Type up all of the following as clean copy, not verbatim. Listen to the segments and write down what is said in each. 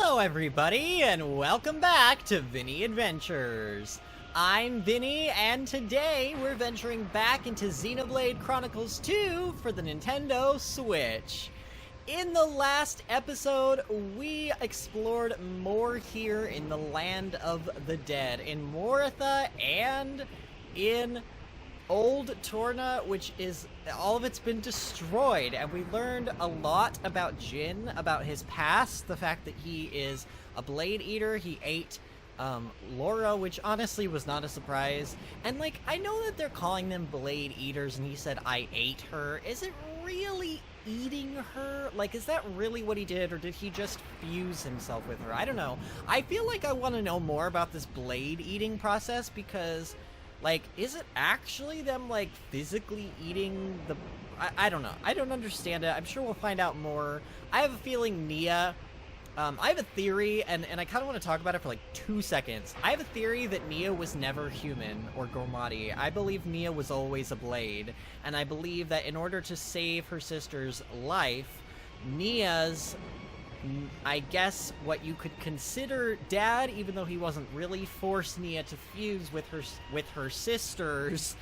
Hello everybody, and welcome back to VinnyAdventures. I'm Vinny, and today we're venturing back into Xenoblade Chronicles 2 for the Nintendo Switch. In the last episode, we explored more here in the Land of the Dead, in Moritha and in Old Torna, which is, all of it's been destroyed, and we learned a lot about Jin, about his past, the fact that he is a blade eater. He ate Laura, which honestly was not a surprise. And like, I know that they're calling them blade eaters, and he said, I ate her. Is it really eating her? Like, is that really what he did, or did he just fuse himself with her? I don't know. I feel like I want to know more about this blade eating process, because like, is it actually them, like, physically eating the... I don't know. I don't understand it. I'm sure we'll find out more. I have a feeling Nia... I have a theory, and I kind of want to talk about it for, like, 2 seconds. I have a theory that Nia was never human or Gormati. I believe Nia was always a blade, and I believe that in order to save her sister's life, Nia's... I guess what you could consider dad, even though he wasn't really, forced Nia to fuse with her sister's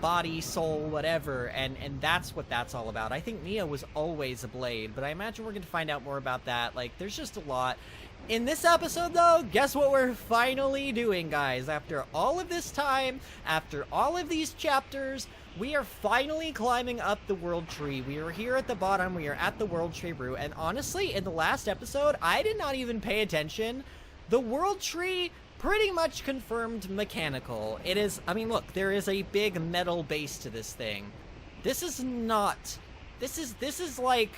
body, soul, whatever, and that's what that's all about. I think Nia was always a blade, but I imagine we're going to find out more about that. Like, there's just a lot. In this episode, though, guess what we're finally doing, guys? After all of this time, after all of these chapters, we are finally climbing up the world tree. We are here at the bottom. We are at the world tree root. And honestly, in the last episode, I did not even pay attention. The world tree pretty much confirmed mechanical. It is, I mean, look, there is a big metal base to this thing. This is not, this is like,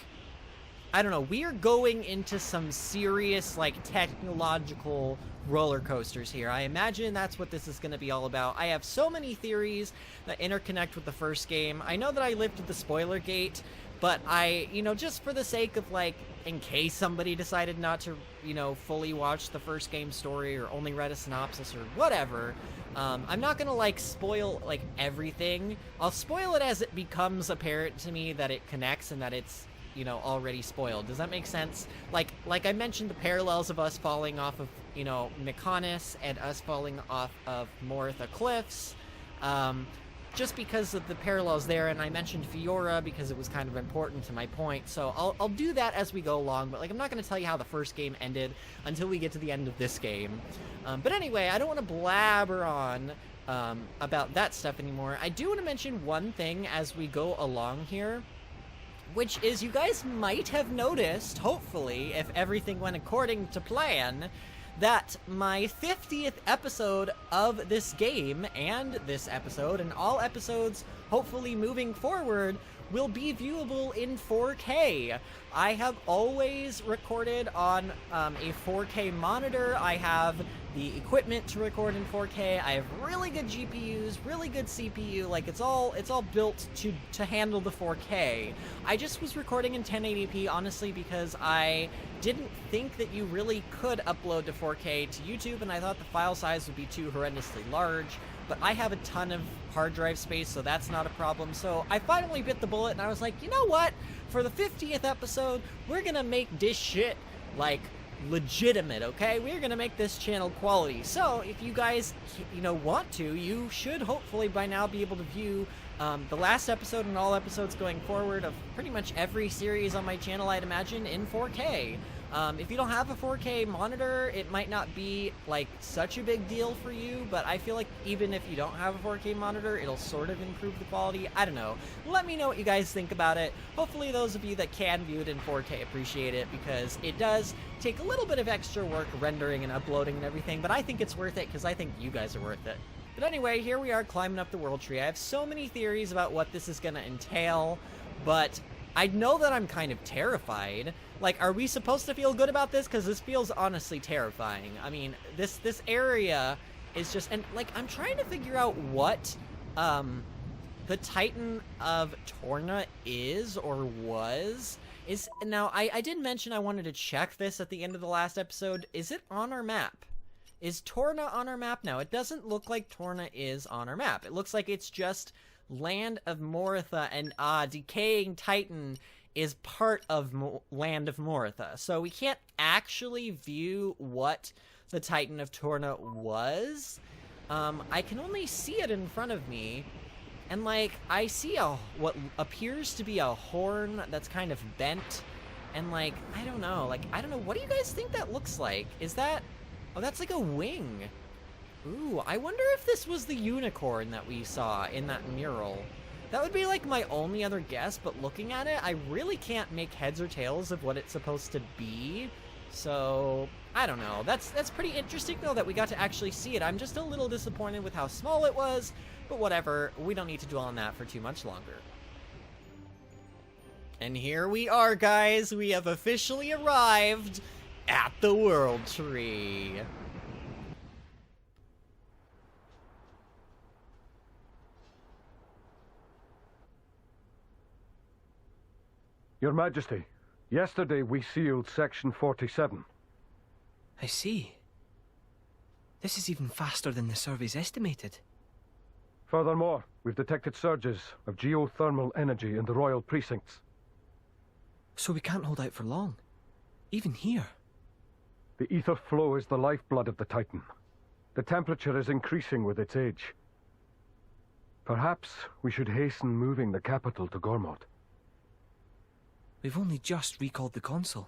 I don't know, we are going into some serious, like, technological roller coasters here. I imagine that's what this is going to be all about. I have so many theories that interconnect with the first game. I know that I lifted the spoiler gate, but I, you know, just for the sake of, like, in case somebody decided not to, you know, fully watch the first game story or only read a synopsis or whatever, I'm not going to, like, spoil, like, everything. I'll spoil it as it becomes apparent to me that it connects and that it's, you know, already spoiled. Does that make sense? Like I mentioned, the parallels of us falling off of, you know, Mykonos and us falling off of Moritha Cliffs, just because of the parallels there, and I mentioned Fiora because it was kind of important to my point, so I'll do that as we go along, but like, I'm not going to tell you how the first game ended until we get to the end of this game. But anyway, I don't want to blabber on about that stuff anymore. I do want to mention one thing as we go along here, which is, you guys might have noticed, hopefully, if everything went according to plan, that my 50th episode of this game, and this episode, and all episodes, hopefully moving forward, will be viewable in 4K. I have always recorded on a 4K monitor. I have the equipment to record in 4K. I have really good GPUs, really good CPU. Like, it's all built to handle the 4K. I just was recording in 1080p, honestly, because I didn't think that you really could upload to 4K to YouTube, and I thought the file size would be too horrendously large. But I have a ton of hard drive space, so that's not a problem. So I finally bit the bullet, and I was like, you know what? For the 50th episode, we're gonna make this shit, like, legitimate, okay? We're gonna make this channel quality. So if you guys, you know, want to, you should hopefully by now be able to view the last episode and all episodes going forward of pretty much every series on my channel, I'd imagine, in 4K. If you don't have a 4K monitor, it might not be, like, such a big deal for you, but I feel like even if you don't have a 4K monitor, it'll sort of improve the quality. I don't know. Let me know what you guys think about it. Hopefully those of you that can view it in 4K appreciate it, because it does take a little bit of extra work rendering and uploading and everything, but I think it's worth it because I think you guys are worth it. But anyway, here we are climbing up the world tree. I have so many theories about what this is going to entail, but I know that I'm kind of terrified. Like, are we supposed to feel good about this? Because this feels honestly terrifying. I mean, this area is just... And, like, I'm trying to figure out what the Titan of Torna is or was. Now, I did mention I wanted to check this at the end of the last episode. Is it on our map? Is Torna on our map now? It doesn't look like Torna is on our map. It looks like it's just Land of Moritha and Decaying Titan is part of Land of Moritha. So we can't actually view what the Titan of Torna was. I can only see it in front of me. And, like, I see what appears to be a horn that's kind of bent. And, like, I don't know. What do you guys think that looks like? Is that... Oh, that's like a wing. Ooh, I wonder if this was the unicorn that we saw in that mural. That would be, like, my only other guess, but looking at it, I really can't make heads or tails of what it's supposed to be. So, I don't know. That's pretty interesting, though, that we got to actually see it. I'm just a little disappointed with how small it was, but whatever. We don't need to dwell on that for too much longer. And here we are, guys. We have officially arrived at the World Tree. Your Majesty, yesterday we sealed Section 47. I see. This is even faster than the surveys estimated. Furthermore, we've detected surges of geothermal energy in the royal precincts. So we can't hold out for long. Even here. The ether flow is the lifeblood of the Titan. The temperature is increasing with its age. Perhaps we should hasten moving the capital to Gormod. We've only just recalled the consul.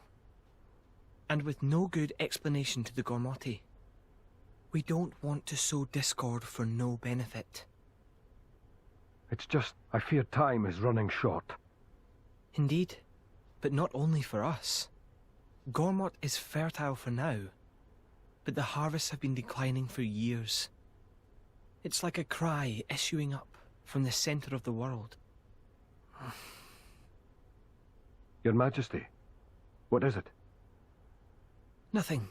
And with no good explanation to the Gormoti. We don't want to sow discord for no benefit. It's just, I fear time is running short. Indeed. But not only for us. Gormod is fertile for now. But the harvests have been declining for years. It's like a cry issuing up from the center of the world. Your Majesty, what is it? Nothing.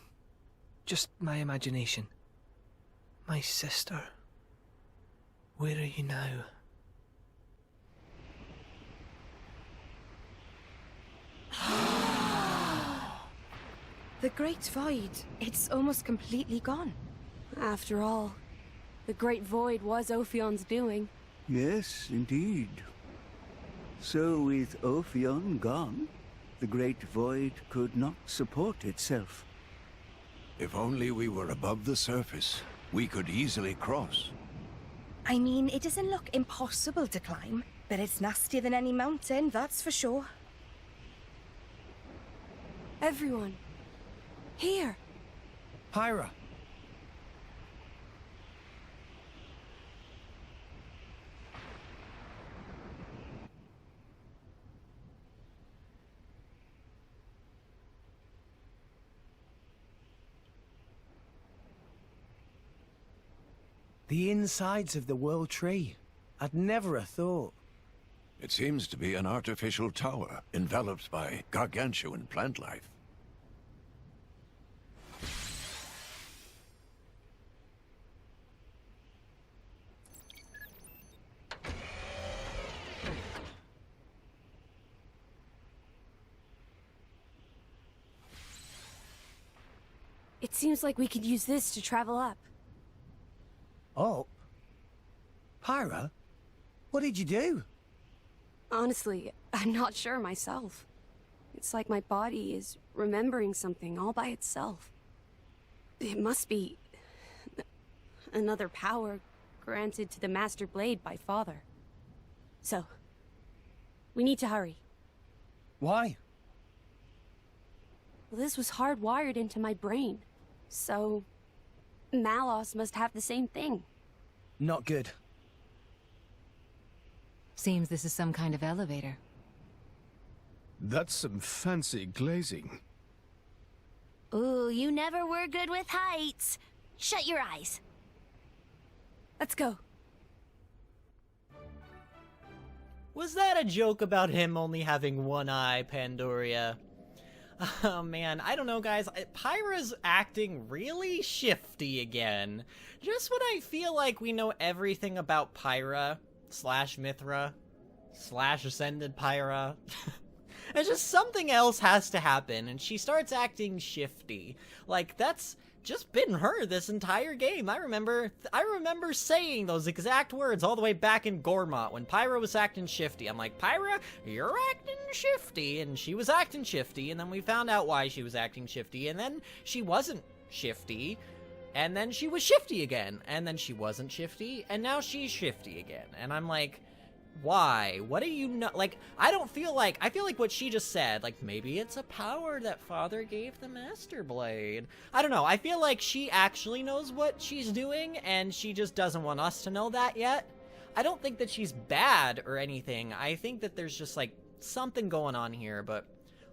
Just my imagination. My sister. Where are you now? The Great Void, it's almost completely gone. After all, the Great Void was Ophion's doing. Yes, indeed. So with Ophion gone, the Great Void could not support itself. If only we were above the surface, we could easily cross. I mean, it doesn't look impossible to climb, but it's nastier than any mountain, that's for sure. Everyone. Here. Pyra. The insides of the World Tree. I'd never have thought. It seems to be an artificial tower, enveloped by gargantuan plant life. It seems like we could use this to travel up. Up? Pyra? What did you do? Honestly, I'm not sure myself. It's like my body is remembering something all by itself. It must be another power granted to the Master Blade by Father. So, we need to hurry. Why? Well, this was hardwired into my brain. So, Malos must have the same thing. Not good. Seems this is some kind of elevator. That's some fancy glazing. Ooh, you never were good with heights. Shut your eyes. Let's go. Was that a joke about him only having one eye, Pandoria? Oh man, I don't know guys, Pyra's acting really shifty again. Just when I feel like we know everything about Pyra, / Mithra, / Ascended Pyra. It's just something else has to happen, and she starts acting shifty. Like, that's just been her this entire game. I remember saying those exact words all the way back in Gormott when Pyra was acting shifty. I'm like, Pyra, you're acting shifty, and she was acting shifty, and then we found out why she was acting shifty, and then she wasn't shifty, and then she was shifty again, and then she wasn't shifty, and now she's shifty again. And I'm like, why? What do you know? Like, I feel like what she just said, like, maybe it's a power that Father gave the Master Blade. I don't know. I feel like she actually knows what she's doing, and she just doesn't want us to know that yet. I don't think that she's bad or anything. I think that there's just, like, something going on here, but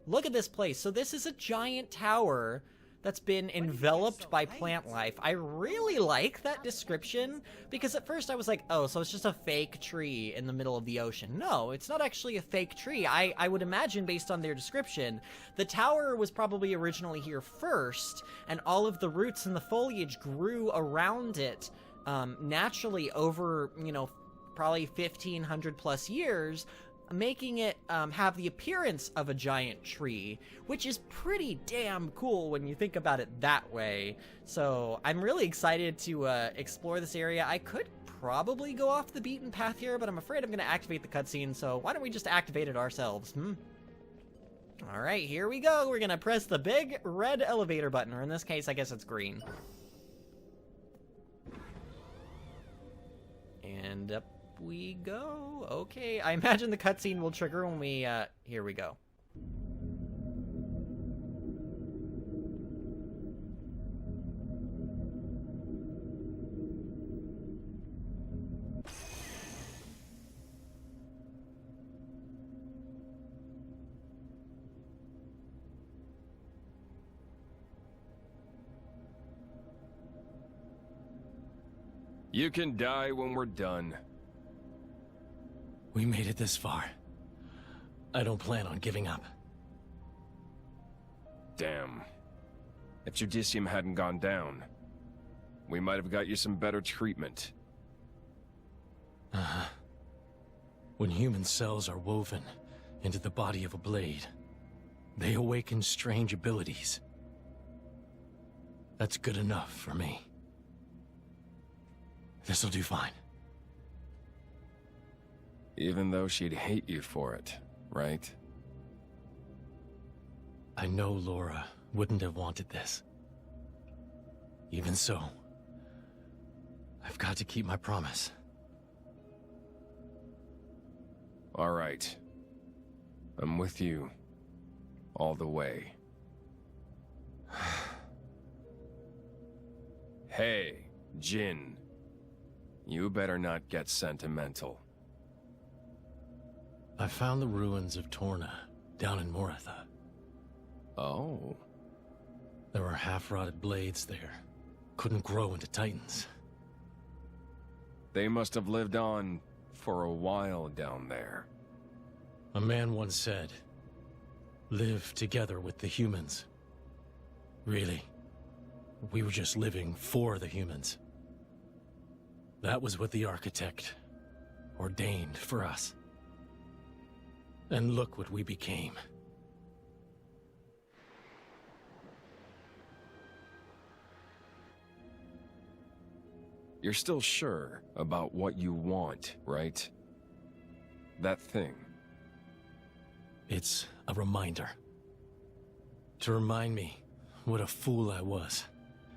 look at this place. So this is a giant tower that's been enveloped by plant life. I really like that description, because at first I was like, oh, so it's just a fake tree in the middle of the ocean. No, it's not actually a fake tree. I would imagine, based on their description, the tower was probably originally here first, and all of the roots and the foliage grew around it naturally over, you know, probably 1,500 plus years, making it have the appearance of a giant tree, which is pretty damn cool when you think about it that way. So I'm really excited to explore this area. I could probably go off the beaten path here, but I'm afraid I'm going to activate the cutscene, so why don't we just activate it ourselves, Alright, here we go. We're going to press the big red elevator button, or in this case, I guess it's green. And up we go. Okay, I imagine the cutscene will trigger when we, here we go. You can die when we're done. We made it this far. I don't plan on giving up. Damn. If Judicium hadn't gone down, we might have got you some better treatment. Uh-huh. When human cells are woven into the body of a blade, they awaken strange abilities. That's good enough for me. This'll do fine. Even though she'd hate you for it, right? I know Laura wouldn't have wanted this. Even so, I've got to keep my promise. All right. I'm with you. All the way. Hey, Jin. You better not get sentimental. I found the ruins of Torna down in Moratha. Oh. There were half-rotted blades there. Couldn't grow into titans. They must have lived on for a while down there. A man once said, live together with the humans. Really, we were just living for the humans. That was what the architect ordained for us. And look what we became. You're still sure about what you want, right? That thing. It's a reminder. To remind me what a fool I was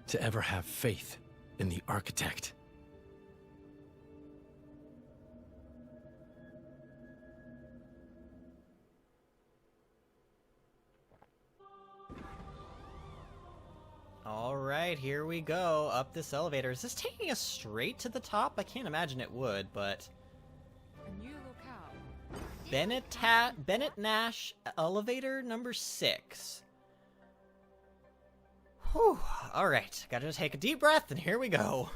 to ever have faith in the architect. Alright, here we go, up this elevator. Is this taking us straight to the top? I can't imagine it would, but... Bennett Nash elevator number 6. Whew, alright, gotta take a deep breath, and here we go.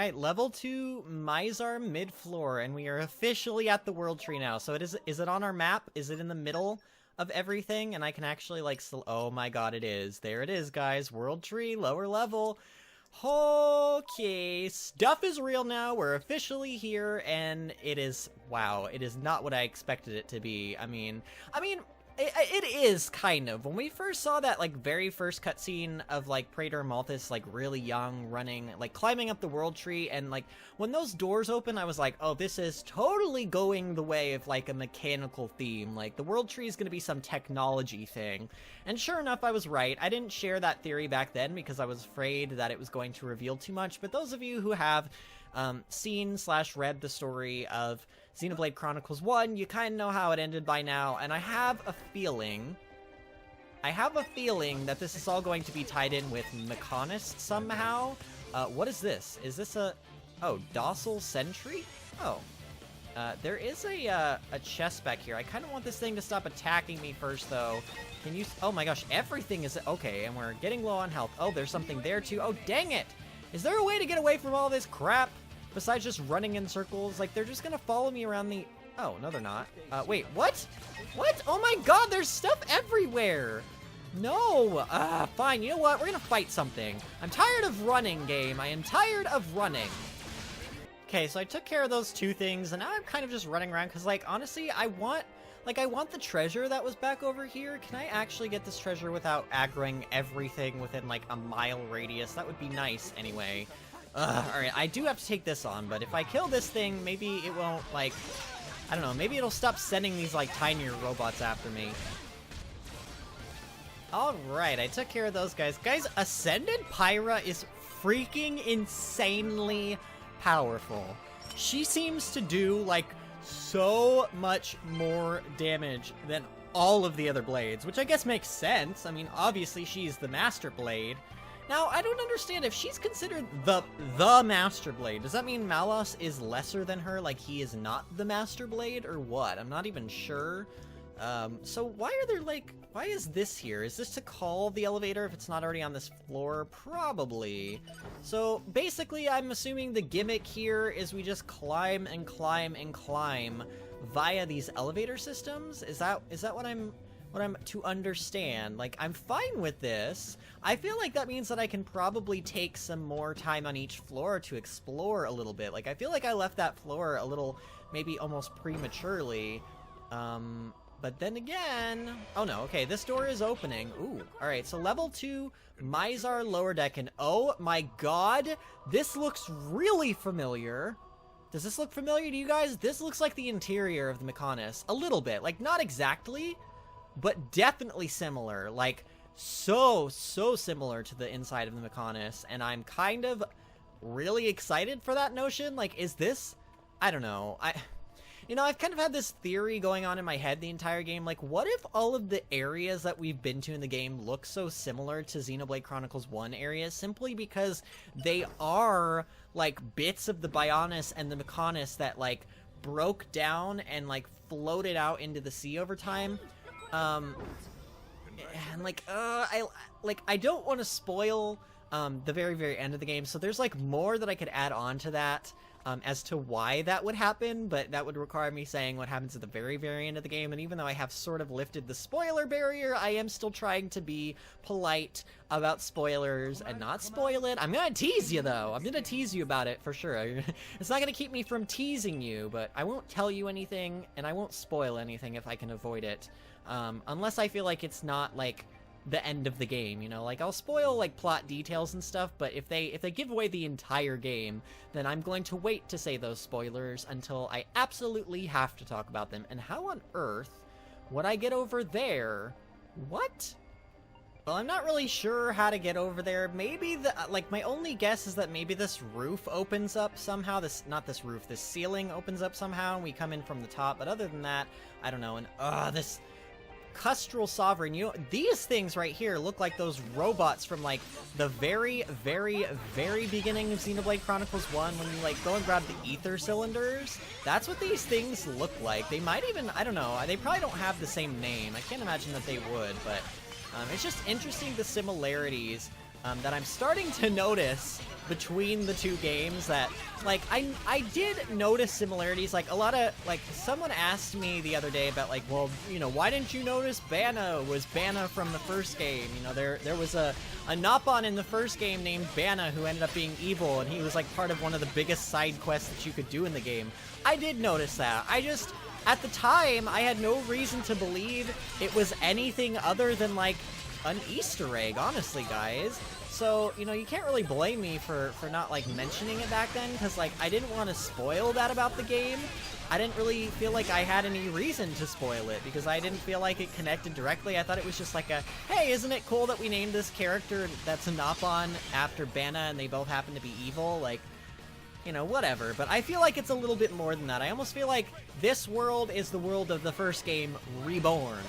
right, level 2 Mizar mid-floor, and we are officially at the World Tree now. So is it on our map? Is it in the middle of everything? And I can actually, like, oh my god, it is. There it is, guys. World Tree, lower level. Okay, stuff is real now. We're officially here, and it is, wow, it is not what I expected it to be. I mean, it is kind of. When we first saw that, like, very first cutscene of, like, Praetor Malthus, like, really young, running, like, climbing up the World Tree, and, like, when those doors open, I was like, oh, this is totally going the way of, like, a mechanical theme. Like, the World Tree is going to be some technology thing. And sure enough, I was right. I didn't share that theory back then because I was afraid that it was going to reveal too much, but those of you who have seen/read the story of Xenoblade Chronicles 1, you kind of know how it ended by now, and I have a feeling that this is all going to be tied in with Mechonis somehow. What is this? Is this a... oh, Docile Sentry? Oh. There is a chest back here. I kind of want this thing to stop attacking me first, though. Can you... oh my gosh, everything is... okay, and we're getting low on health. Oh, there's something there, too. Oh, dang it! Is there a way to get away from all this crap? Besides just running in circles? Like, they're just gonna follow me around the... oh, no, they're not. Wait, what? What? Oh my god, there's stuff everywhere! No! Fine, you know what? We're gonna fight something. I'm tired of running, game. I am tired of running. Okay, so I took care of those two things, and now I'm kind of just running around, because, like, honestly, I want the treasure that was back over here. Can I actually get this treasure without aggroing everything within, like, a mile radius? That would be nice, anyway. Alright, I do have to take this on, but if I kill this thing, maybe it won't, like... I don't know, maybe it'll stop sending these, like, tinier robots after me. Alright, I took care of those guys. Guys, Ascended Pyra is freaking insanely powerful. She seems to do, like, so much more damage than all of the other blades, which I guess makes sense. I mean, obviously she's the Master Blade. Now, I don't understand if she's considered the Master Blade. Does that mean Malos is lesser than her, like he is not the Master Blade, or what? I'm not even sure. So why are there, like, why is this here? Is this to call the elevator if it's not already on this floor? Probably. So basically, I'm assuming the gimmick here is we just climb and climb and climb via these elevator systems. Is that what I'm to understand? Like, I'm fine with this. I feel like that means that I can probably take some more time on each floor to explore a little bit. Like, I feel like I left that floor a little, maybe almost prematurely. But then again... oh no, okay, this door is opening. Ooh, alright, so level 2, Mizar lower deck, and oh my god, this looks really familiar. Does this look familiar to you guys? This looks like the interior of the Mechonis. A little bit. Like, not exactly, but definitely similar. Like, so similar to the inside of the Mechonis, and I'm kind of really excited for that notion. Like, is this... I don't know. You know, I've kind of had this theory going on in my head the entire game. Like, what if all of the areas that we've been to in the game look so similar to Xenoblade Chronicles 1 areas simply because they are, like, bits of the Bionis and the Mechonis that, like, broke down and, like, floated out into the sea over time? And, like, I don't want to spoil, the very, very end of the game, so there's, like, more that I could add on to that. As to why that would happen, but that would require me saying what happens at the very, very end of the game, and even though I have sort of lifted the spoiler barrier, I am still trying to be polite about spoilers and not spoil it. I'm gonna tease you, though. I'm gonna tease you about it, for sure. It's not gonna keep me from teasing you, but I won't tell you anything, and I won't spoil anything if I can avoid it. Unless I feel like it's not, like, the end of the game, you know? Like, I'll spoil, like, plot details and stuff, but if they give away the entire game, then I'm going to wait to say those spoilers until I absolutely have to talk about them. And how on earth would I get over there? What? Well, I'm not really sure how to get over there. Maybe my only guess is that maybe this roof opens up somehow. This ceiling opens up somehow, and we come in from the top. But other than that, I don't know. And, this Custral Sovereign, you know, these things right here look like those robots from, like, the very, very, very beginning of Xenoblade Chronicles 1 when you, like, go and grab the ether cylinders. That's what these things look like. They might even, I don't know, they probably don't have the same name. I can't imagine that they would, but it's just interesting the similarities that I'm starting to notice between the two games that, like, I did notice similarities. Like, a lot of, like, someone asked me the other day about, like, well, you know, why didn't you notice Banna was Banna from the first game? You know, there was a Nopon in the first game named Banna who ended up being evil, and he was, like, part of one of the biggest side quests that you could do in the game. I did notice that. I just, at the time, I had no reason to believe it was anything other than, like, an Easter egg, honestly, guys. So, you know, you can't really blame me for not, like, mentioning it back then, because, like, I didn't want to spoil that about the game. I didn't really feel like I had any reason to spoil it, because I didn't feel like it connected directly. I thought it was just like a, hey, isn't it cool that we named this character that's a Nopon after Banna, and they both happen to be evil? Like, you know, whatever. But I feel like it's a little bit more than that. I almost feel like this world is the world of the first game reborn.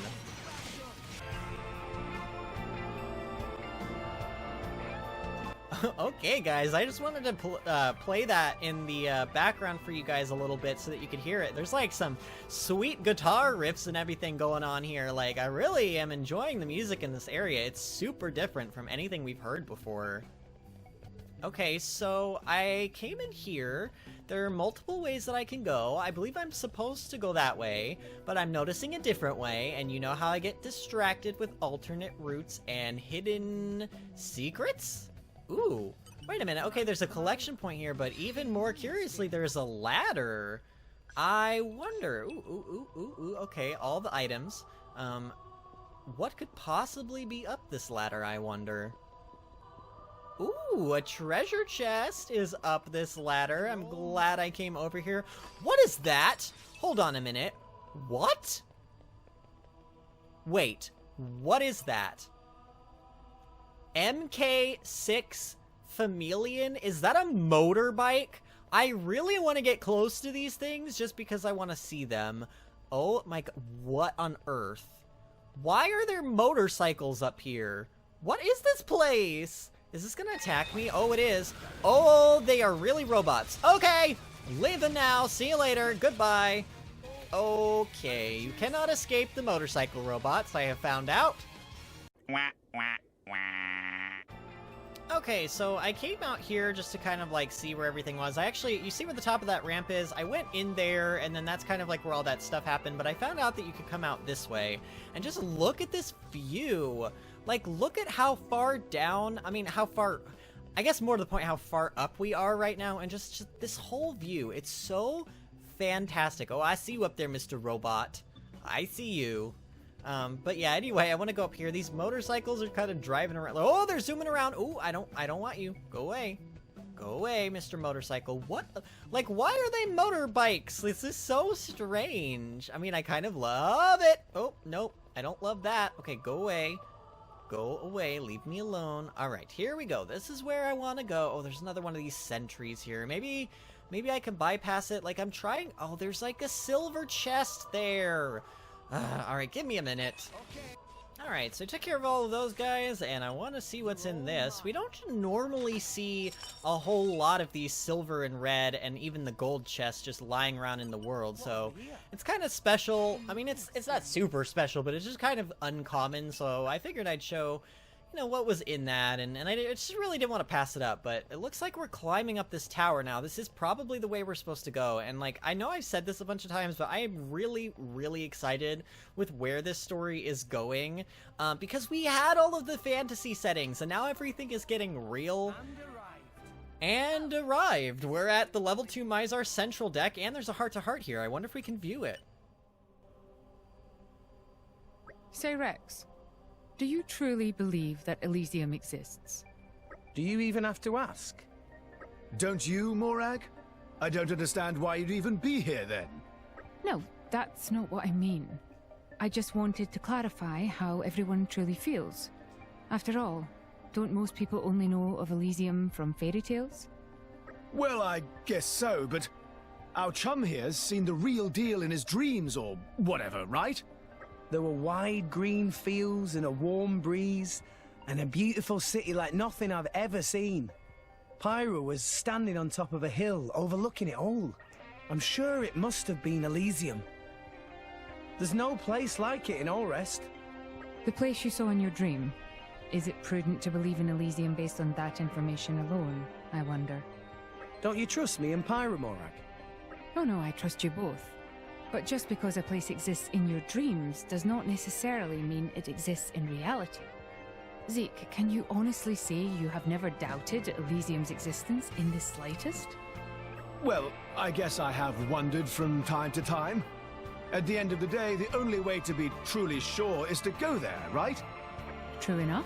Okay, guys, I just wanted to play that in the background for you guys a little bit so that you could hear it. There's like some sweet guitar riffs and everything going on here. Like, I really am enjoying the music in this area. It's super different from anything we've heard before. Okay, so I came in here. There are multiple ways that I can go. I believe I'm supposed to go that way, but I'm noticing a different way, and you know how I get distracted with alternate routes and hidden secrets? Ooh, wait a minute. Okay, there's a collection point here, but even more curiously, there's a ladder. I wonder. Ooh, okay, all the items. What could possibly be up this ladder, I wonder? Ooh, a treasure chest is up this ladder. I'm glad I came over here. What is that? Hold on a minute. What? Wait, what is that? MK6 Chameleon? Is that a motorbike? I really want to get close to these things just because I want to see them. Oh my god, what on earth? Why are there motorcycles up here? What is this place? Is this gonna attack me? Oh, it is. Oh, they are really robots. Okay, leaving now. See you later. Goodbye. Okay, you cannot escape the motorcycle robots, I have found out. Okay, so I came out here just to kind of like see where everything was. I actually, you see where the top of that ramp is? I went in there, and then that's kind of like where all that stuff happened, but I found out that you could come out this way. And just look at this view. Like, look at how far down, I mean, how far, I guess more to the point, how far up we are right now, and just this whole view. It's so fantastic. Oh, I see you up there, Mr. Robot. I see you. But yeah, anyway, I want to go up here. These motorcycles are kind of driving around. Oh, they're zooming around. Oh, I don't want you. Go away. Go away, Mr. Motorcycle. What? Like, why are they motorbikes? This is so strange. I mean, I kind of love it. Oh, nope. I don't love that. Okay, go away. Go away. Leave me alone. All right, here we go. This is where I want to go. Oh, there's another one of these sentries here. Maybe I can bypass it. Like, I'm trying. Oh, there's like a silver chest there. Alright, give me a minute. Alright, so I took care of all of those guys, and I want to see what's in this. We don't normally see a whole lot of these silver and red, and even the gold chests just lying around in the world, so it's kind of special. I mean, it's not super special, but it's just kind of uncommon, so I figured I'd show, you know, what was in that, and I just really didn't want to pass it up, but it looks like we're climbing up this tower now. This is probably the way we're supposed to go, and like, I know I've said this a bunch of times, but I am really, really excited with where this story is going, because we had all of the fantasy settings, and now everything is getting real. And arrived. We're at the level 2 Mizar central deck, and there's a heart-to-heart here. I wonder if we can view it. Say, Rex, do you truly believe that Elysium exists? Do you even have to ask? Don't you, Morag? I don't understand why you'd even be here then. No, that's not what I mean. I just wanted to clarify how everyone truly feels. After all, don't most people only know of Elysium from fairy tales? Well, I guess so, but our chum here's seen the real deal in his dreams or whatever, right? There were wide green fields and a warm breeze, and a beautiful city like nothing I've ever seen. Pyra was standing on top of a hill, overlooking it all. I'm sure it must have been Elysium. There's no place like it in Orest. The place you saw in your dream, is it prudent to believe in Elysium based on that information alone, I wonder? Don't you trust me and Pyra, Morag? Oh no, I trust you both. But just because a place exists in your dreams does not necessarily mean it exists in reality. Zeke, can you honestly say you have never doubted Elysium's existence in the slightest? Well, I guess I have wondered from time to time. At the end of the day, the only way to be truly sure is to go there, right? True enough.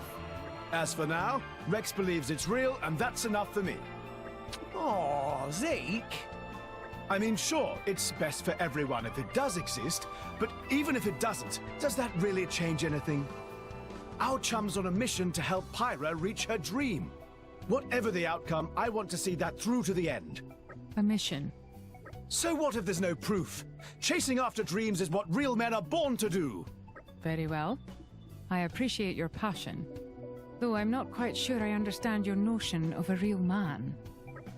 As for now, Rex believes it's real, and that's enough for me. Oh, Zeke! I mean, sure, it's best for everyone if it does exist, but even if it doesn't, does that really change anything? Our chum's on a mission to help Pyra reach her dream. Whatever the outcome, I want to see that through to the end. A mission? So what if there's no proof? Chasing after dreams is what real men are born to do. Very well. I appreciate your passion. Though I'm not quite sure I understand your notion of a real man.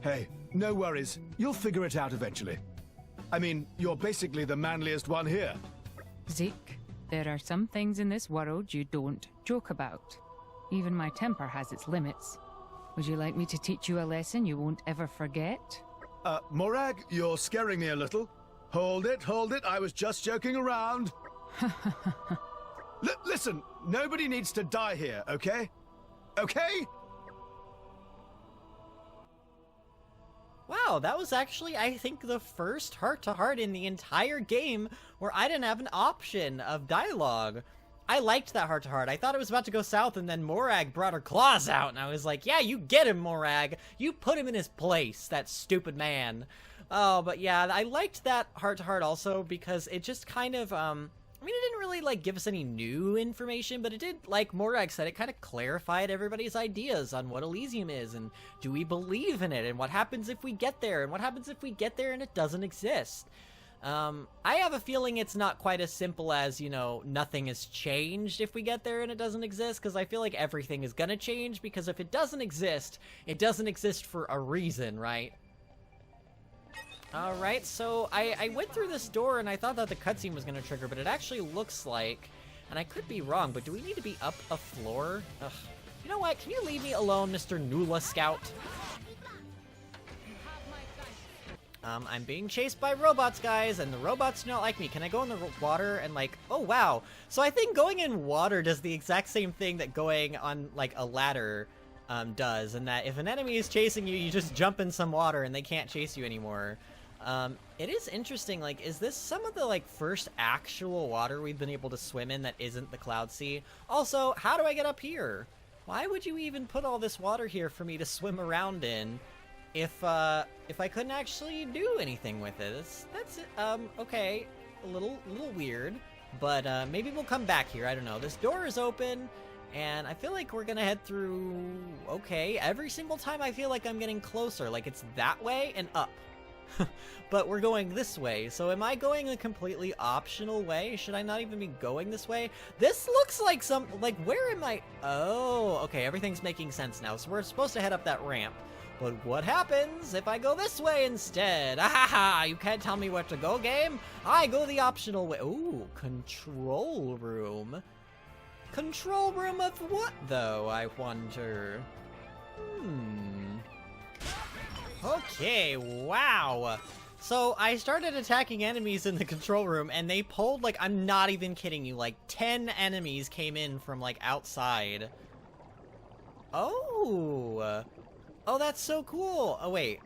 Hey, no worries. You'll figure it out eventually. I mean, you're basically the manliest one here. Zeke, there are some things in this world you don't joke about. Even my temper has its limits. Would you like me to teach you a lesson you won't ever forget? Morag, you're scaring me a little. Hold it, I was just joking around. Listen, nobody needs to die here, okay? Okay? Wow, that was actually, I think, the first heart-to-heart in the entire game where I didn't have an option of dialogue. I liked that heart-to-heart. I thought it was about to go south, and then Morag brought her claws out, and I was like, yeah, you get him, Morag. You put him in his place, that stupid man. Oh, but yeah, I liked that heart-to-heart also because it just kind of, I mean, it didn't really, like, give us any new information, but it did, like Morag said, it kind of clarified everybody's ideas on what Elysium is, and do we believe in it, and what happens if we get there, and what happens if we get there and it doesn't exist. I have a feeling it's not quite as simple as, you know, nothing has changed if we get there and it doesn't exist, because I feel like everything is gonna change, because if it doesn't exist for a reason, right? Alright, so I went through this door and I thought that the cutscene was gonna trigger, but it actually looks like, and I could be wrong, but do we need to be up a floor? Ugh. You know what, can you leave me alone, Mr. Nula Scout? I'm being chased by robots, guys, and the robots do not like me. Can I go in the water and, like, oh, wow. So I think going in water does the exact same thing that going on, like, a ladder does, and that if an enemy is chasing you, you just jump in some water and they can't chase you anymore. It is interesting, like, is this some of the, like, first actual water we've been able to swim in that isn't the Cloud Sea? Also, how do I get up here? Why would you even put all this water here for me to swim around in? If I couldn't actually do anything with it. That's okay, a little weird, but maybe we'll come back here, I don't know. This door is open, and I feel like we're gonna head through, okay, every single time I feel like I'm getting closer, like it's that way and up. But we're going this way, so am I going a completely optional way? Should I not even be going this way? This looks like where am I? Oh, okay, everything's making sense now, so we're supposed to head up that ramp. But what happens if I go this way instead? Ahaha! You can't tell me where to go, game. I go the optional way. Ooh, control room. Control room of what, though, I wonder? Okay, wow. So I started attacking enemies in the control room, and they pulled, like, I'm not even kidding you, like 10 enemies came in from, like, outside. Oh. Oh, that's so cool. Oh, wait.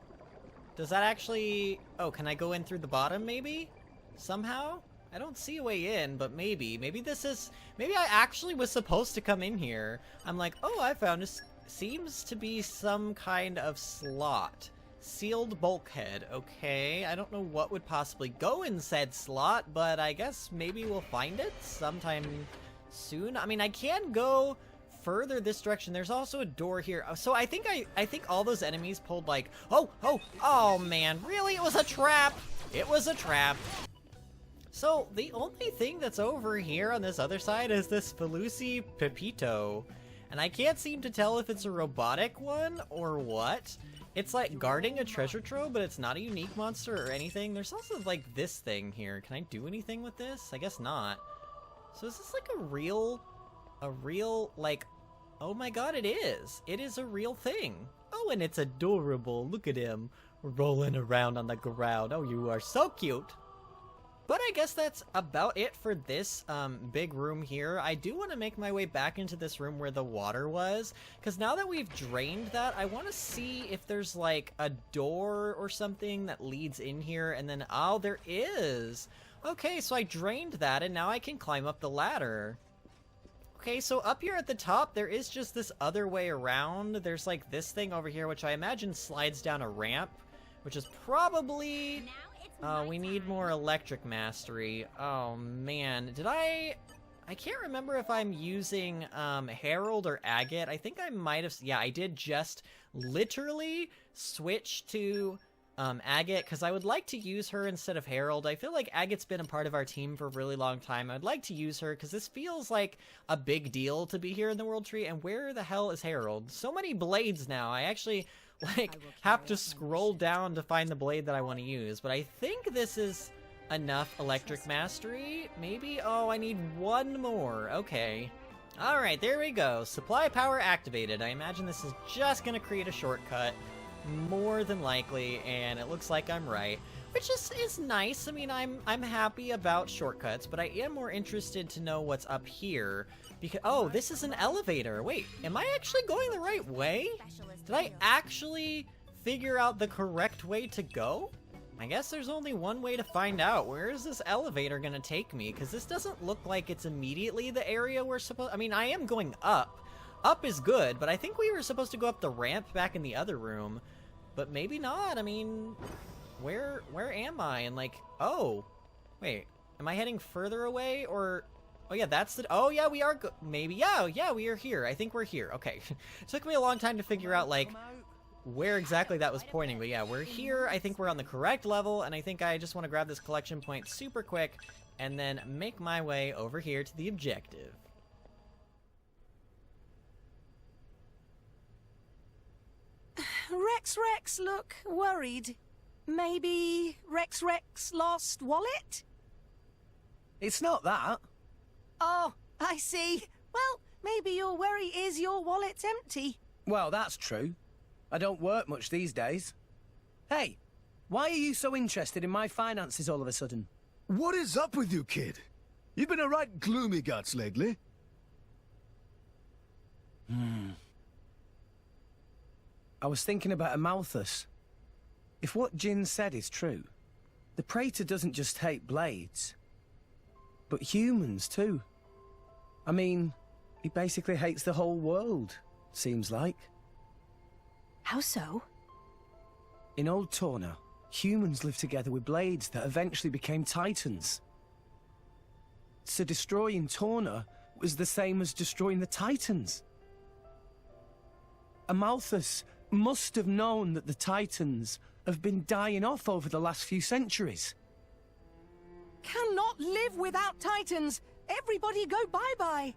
Does that actually... Oh, can I go in through the bottom, maybe? Somehow? I don't see a way in, but maybe. Maybe this is... Maybe I actually was supposed to come in here. I'm like, oh, I found this... Seems to be some kind of slot. Sealed bulkhead. Okay, I don't know what would possibly go in said slot, but I guess maybe we'll find it sometime soon. I mean, I can go... further this direction. There's also a door here. So I think all those enemies pulled like, oh man, really? It was a trap. It was a trap. So the only thing that's over here on this other side is this Felusi Pepito. And I can't seem to tell if it's a robotic one or what. It's like guarding a treasure trove, but it's not a unique monster or anything. There's also like this thing here. Can I do anything with this? I guess not. So is this like a real like Oh my god, it is. It is a real thing. Oh, and it's adorable. Look at him rolling around on the ground. Oh, you are so cute. But I guess that's about it for this big room here. I do want to make my way back into this room where the water was, because now that we've drained that, I want to see if there's like a door or something that leads in here, and then, oh, there is. Okay, so I drained that, and now I can climb up the ladder. Okay, so up here at the top, there is just this other way around. There's like this thing over here, which I imagine slides down a ramp, which is probably... we need more electric mastery. Oh, man. Did I can't remember if I'm using, Herald or Agate. I think I might have... Yeah, I did just literally switch to, Agate, because I would like to use her instead of Herald. I feel like Agate's been a part of our team for a really long time. I'd like to use her, because this feels like a big deal to be here in the World Tree. And where the hell is Herald? So many blades now. I actually... like, have to scroll down to find the blade that I want to use. But I think this is enough electric mastery. Maybe? Oh, I need one more. Okay. Alright, there we go. Supply power activated. I imagine this is just going to create a shortcut. More than likely. And it looks like I'm right. Which is nice. I mean, I'm happy about shortcuts. But I am more interested to know what's up here. Because, oh, this is an elevator. Wait, am I actually going the right way? Did I actually figure out the correct way to go? I guess there's only one way to find out. Where is this elevator gonna take me? Because this doesn't look like it's immediately the area we're supposed... I mean, I am going up. Up is good, but I think we were supposed to go up the ramp back in the other room. But maybe not. I mean, where am I? And like, oh, wait, am I heading further away or... Oh yeah, that's the... Oh yeah, we are... Maybe, yeah, we are here. I think we're here. Okay. It took me a long time to figure out, like, where exactly that was pointing. But yeah, we're here. I think we're on the correct level. And I think I just want to grab this collection point super quick and then make my way over here to the objective. Rex look worried. Maybe Rex lost wallet? It's not that. Oh, I see. Well, maybe your worry is your wallet's empty. Well, that's true. I don't work much these days. Hey, why are you so interested in my finances all of a sudden? What is up with you, kid? You've been a right gloomy guts lately. I was thinking about Amalthus. If what Jin said is true, the Praetor doesn't just hate blades, but humans too. I mean, he basically hates the whole world, seems like. How so? In old Torna, humans lived together with blades that eventually became titans. So destroying Torna was the same as destroying the titans. Amalthus must have known that the titans have been dying off over the last few centuries. Cannot live without titans! Everybody go bye-bye!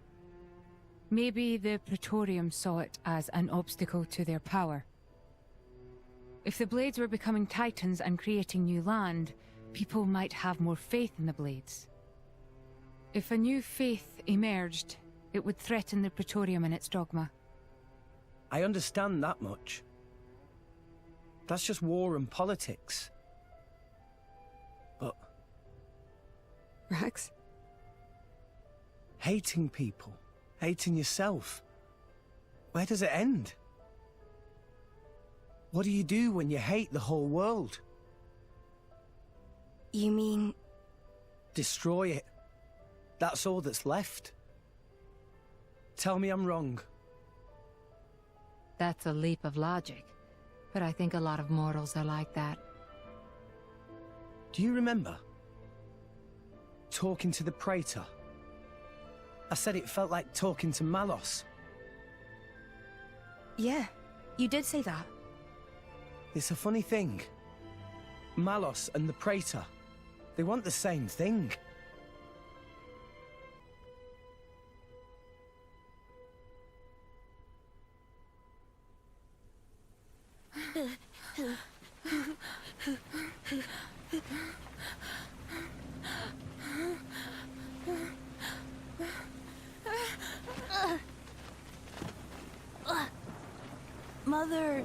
Maybe the Praetorium saw it as an obstacle to their power. If the Blades were becoming titans and creating new land, people might have more faith in the Blades. If a new faith emerged, it would threaten the Praetorium and its dogma. I understand that much. That's just war and politics. But... Rex? Hating people, hating yourself. Where does it end? What do you do when you hate the whole world? You mean... Destroy it. That's all that's left. Tell me I'm wrong. That's a leap of logic, but I think a lot of mortals are like that. Do you remember? Talking to the Praetor. I said it felt like talking to Malos. Yeah, you did say that. It's a funny thing. Malos and the Praetor, they want the same thing. Mother...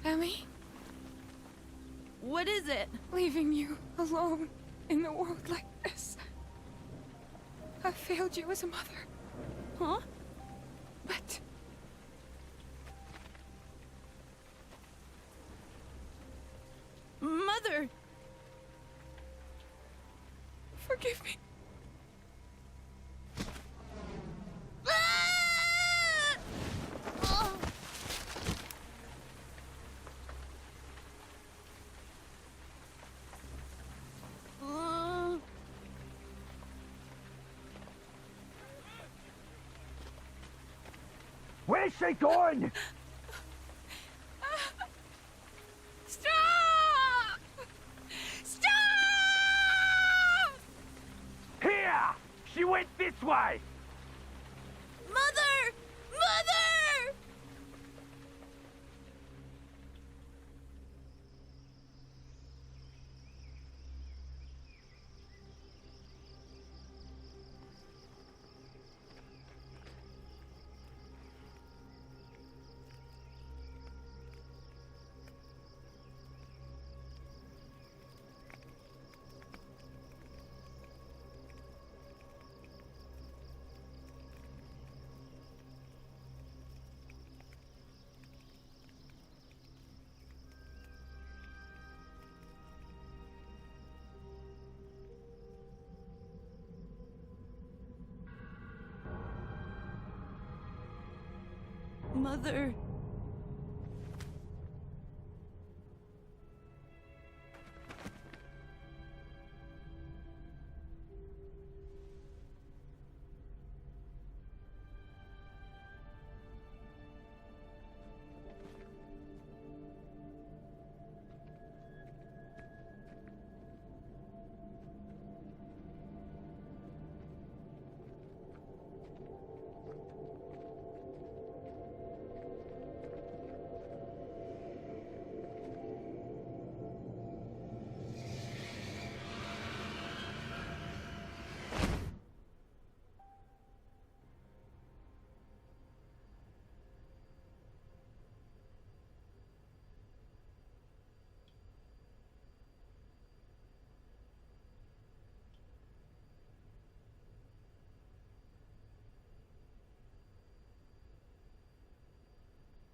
Ellie? What is it? Leaving you alone in the world like this. I failed you as a mother. Huh? But... Mother! Forgive me. Where's she going? Stop! Stop! Here! She went this way! Mother! Mother! Mother...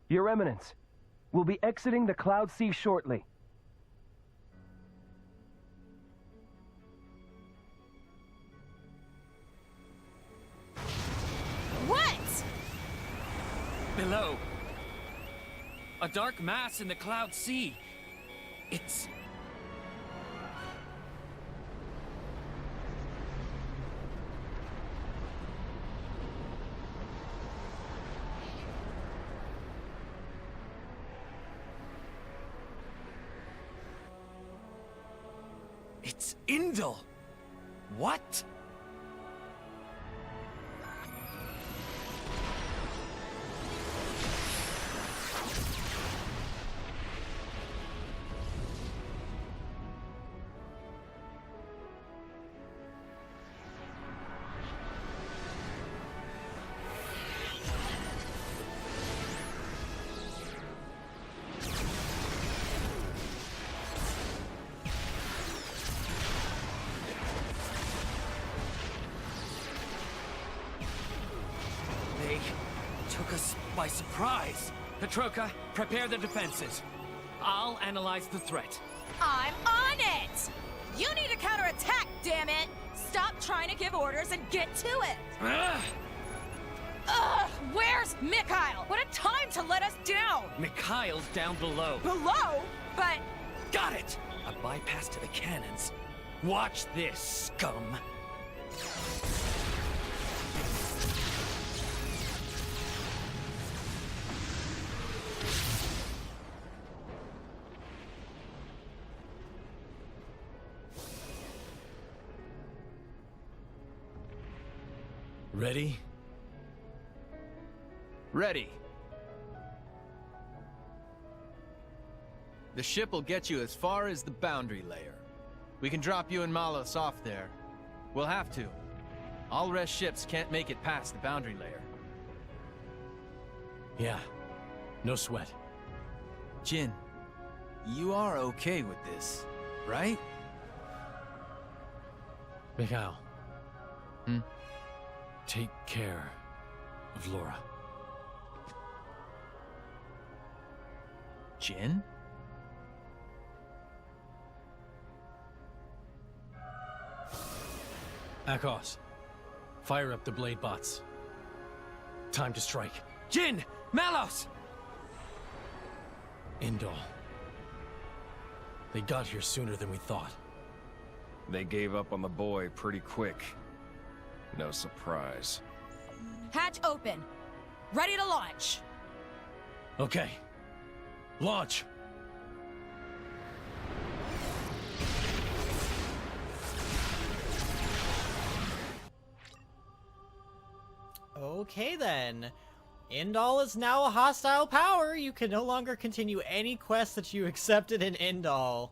Your Eminence, we'll be exiting the Cloud Sea shortly. What? Below. A dark mass in the Cloud Sea. It's... It's Indel! What? They took us by surprise. Petroka, prepare the defenses. I'll analyze the threat. I'm on it! You need to counterattack, damn it! Stop trying to give orders and get to it! Ugh! Where's Mikhail? What a time to let us down! Mikhail's down below. Below? But... Got it! A bypass to the cannons. Watch this, scum. Ready? Ready. The ship will get you as far as the boundary layer. We can drop you and Malos off there. We'll have to. All rest ships can't make it past the boundary layer. Yeah, no sweat. Jin, you are okay with this, right? Mikhail. Hmm? Take care of Laura. Jin? Akos, fire up the blade bots. Time to strike. Jin! Malos! Indal. They got here sooner than we thought. They gave up on the boy pretty quick. No surprise. Hatch open. Ready to launch. Okay. Launch! Okay then. Indal is now a hostile power. You can no longer continue any quest that you accepted in Indal.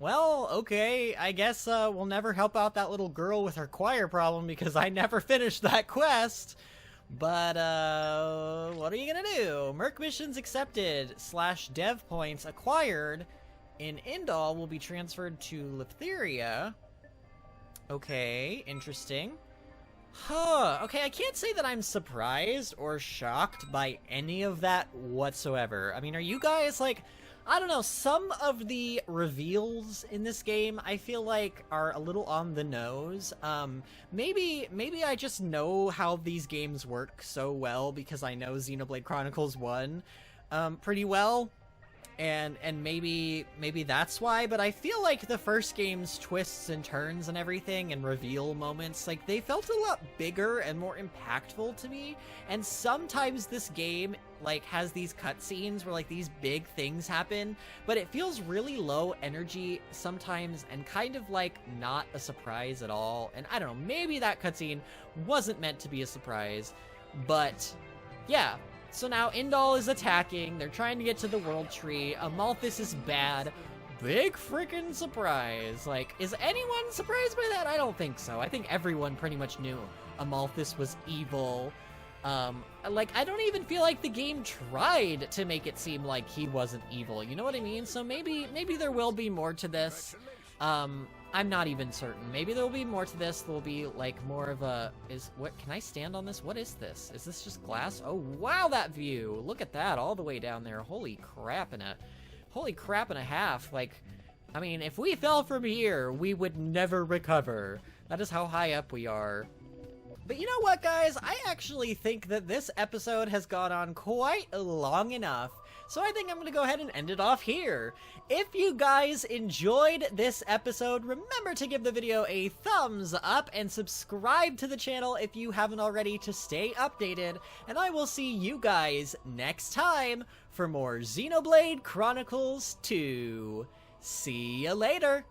Well, okay, I guess we'll never help out that little girl with her choir problem because I never finished that quest. But, what are you gonna do? Merc missions accepted / dev points acquired in Indal will be transferred to Liptheria. Okay, interesting. Huh, okay, I can't say that I'm surprised or shocked by any of that whatsoever. I mean, are you guys, like, I don't know, some of the reveals in this game I feel like are a little on the nose. Maybe I just know how these games work so well because I know Xenoblade Chronicles 1 pretty well. And maybe that's why, but I feel like the first game's twists and turns and everything and reveal moments, like, they felt a lot bigger and more impactful to me. And sometimes this game, like, has these cutscenes where, like, these big things happen, but it feels really low energy sometimes and kind of, like, not a surprise at all. And I don't know, maybe that cutscene wasn't meant to be a surprise, but yeah. So now Indal is attacking, they're trying to get to the World Tree, Amalthus is bad, big freaking surprise. Like, is anyone surprised by that? I don't think so. I think everyone pretty much knew Amalthus was evil. Like, I don't even feel like the game tried to make it seem like he wasn't evil, you know what I mean? So maybe there will be more to this. I'm not even certain. Maybe there'll be more to this. There'll be, like, more of a... can I stand on this? What is this? Is this just glass? Oh, wow, that view! Look at that, all the way down there. Holy crap and a half. Like, I mean, if we fell from here, we would never recover. That is how high up we are. But you know what, guys? I actually think that this episode has gone on quite long enough. So I think I'm going to go ahead and end it off here. If you guys enjoyed this episode, remember to give the video a thumbs up and subscribe to the channel if you haven't already to stay updated. And I will see you guys next time for more Xenoblade Chronicles 2. See ya later!